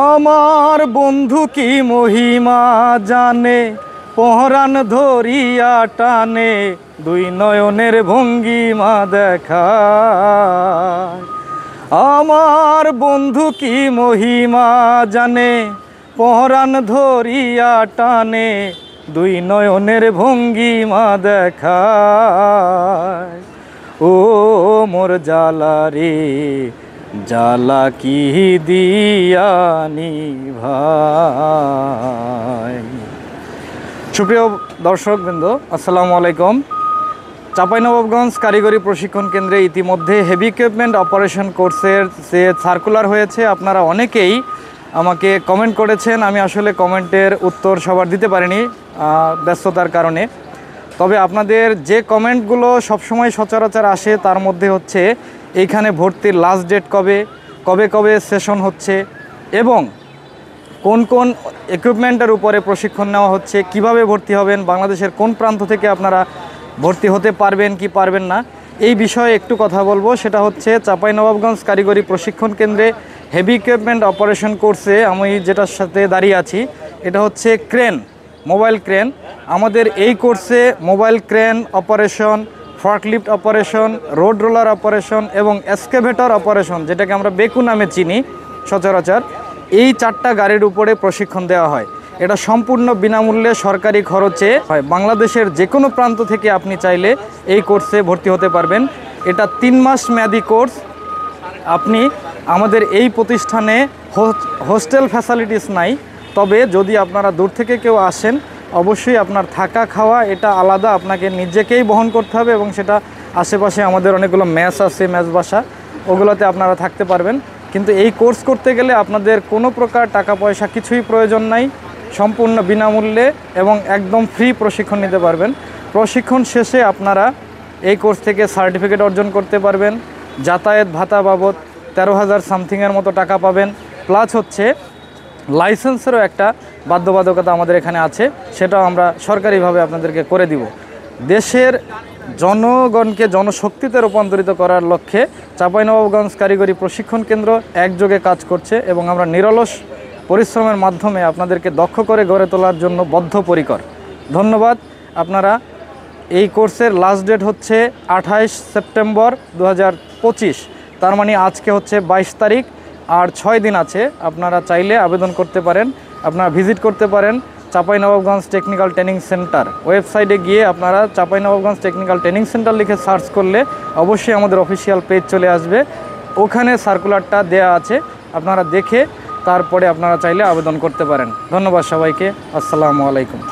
আমার বন্ধু কি মহিমা জানে, পহরান ধরিয়া টানে, দুই নয়নের ভঙ্গিমা দেখায়। আমার বন্ধু কি মহিমা জানে, পহরান ধরিয়া টানে, দুই নয়নের ভঙ্গিমা দেখায়। ও মোর জালা রে, জালা কি দিয়ানি ভাই। সুপ্রিয় দর্শকবৃন্দ, আসসালামু আলাইকুম। চাঁপাইনবাবগঞ্জ কারিগরি প্রশিক্ষণ কেন্দ্রে ইতিমধ্যে হেভি ইকুইপমেন্ট অপারেশন কোর্সের যে সার্কুলার হয়েছে, আপনারা অনেকেই আমাকে কমেন্ট করেছেন। আমি আসলে কমেন্টের উত্তর সবার দিতে পারিনি ব্যস্ততার কারণে। তবে আপনাদের যে কমেন্টগুলো সবসময় সচরাচর আসে, তার মধ্যে হচ্ছে এইখানে ভর্তির লাস্ট ডেট কবে, কবে কবে সেশন হচ্ছে এবং কোন কোন ইকুইপমেন্টের উপরে প্রশিক্ষণ নেওয়া হচ্ছে, কিভাবে ভর্তি হবেন, বাংলাদেশের কোন প্রান্ত থেকে আপনারা ভর্তি হতে পারবেন কি পারবেন না, এই বিষয়ে একটু কথা বলবো। সেটা হচ্ছে চাঁপাইনবাবগঞ্জ কারিগরি প্রশিক্ষণ কেন্দ্রে হেভি ইকুইপমেন্ট অপারেশন কোর্সে আমি যেটার সাথে দাঁড়িয়ে আছি, এটা হচ্ছে ক্রেন, মোবাইল ক্রেন। আমাদের এই কোর্সে mobile crane operation, forklift operation, road roller operation এবং এক্সকেভেটর অপারেশন, যেটাকে আমরা বেকু নামে চিনি সচরাচর, এই 4টা গাড়ির উপরে প্রশিক্ষণ দেওয়া হয়। এটা সম্পূর্ণ বিনামূল্যে সরকারি খরচে হয়। বাংলাদেশের যে কোনো প্রান্ত থেকে আপনি চাইলে এই কোর্সে ভর্তি হতে পারবেন। এটা 3 মাস মেয়াদি কোর্স। আপনি আমাদের এই প্রতিষ্ঠানে হোস্টেল ফ্যাসিলিটিস নাই, তবে যদি আপনারা দূর থেকে কেউ আসেন, অবশ্যই আপনার থাকা খাওয়া এটা আলাদা, আপনাকে নিজেকেই বহন করতে হবে এবং সেটা আশেপাশে আমাদের অনেকগুলো ম্যাচ আছে, ম্যাচ বাসা, ওগুলোতে আপনারা থাকতে পারবেন। কিন্তু এই কোর্স করতে গেলে আপনাদের কোনো প্রকার টাকা পয়সা কিছুই প্রয়োজন নাই, সম্পূর্ণ বিনামূল্যে এবং একদম ফ্রি প্রশিক্ষণ নিতে পারবেন। প্রশিক্ষণ শেষে আপনারা এই কোর্স থেকে সার্টিফিকেট অর্জন করতে পারবেন। যাতায়াত ভাতা বাবদ 13,000 সামথিংয়ের মতো টাকা পাবেন। প্লাস হচ্ছে লাইসেন্সেরও একটা বাধ্যবাধকতা আমাদের এখানে আছে, সেটাও আমরা সরকারিভাবে আপনাদেরকে করে দিব। দেশের জনগণকে জনশক্তিতে রূপান্তরিত করার লক্ষ্যে চাঁপাইনবাবগঞ্জ কারিগরি প্রশিক্ষণ কেন্দ্র একযোগে কাজ করছে এবং আমরা নিরলস পরিশ্রমের মাধ্যমে আপনাদেরকে দক্ষ করে গড়ে তোলার জন্য বদ্ধপরিকর। ধন্যবাদ। আপনারা এই কোর্সের লাস্ট ডেট হচ্ছে 28 সেপ্টেম্বর 2025, তার মানে আজকে হচ্ছে 22 তারিখ, আর 6 দিন আছে। আপনারা চাইলে আবেদন করতে পারেন, আপনারা ভিজিট করতে পারেন চাঁপাইনবাবগঞ্জ টেকনিক্যাল ট্রেনিং সেন্টার ওয়েবসাইটে গিয়ে। আপনারা চাঁপাইনবাবগঞ্জ টেকনিক্যাল ট্রেনিং সেন্টার লিখে সার্চ করলে অবশ্যই আমাদের অফিসিয়াল পেজ চলে আসবে, ওখানে সার্কুলারটা দেয়া আছে, আপনারা দেখে তারপরে আপনারা চাইলে আবেদন করতে পারেন। ধন্যবাদ সবাইকে। আসসালামু আলাইকুম।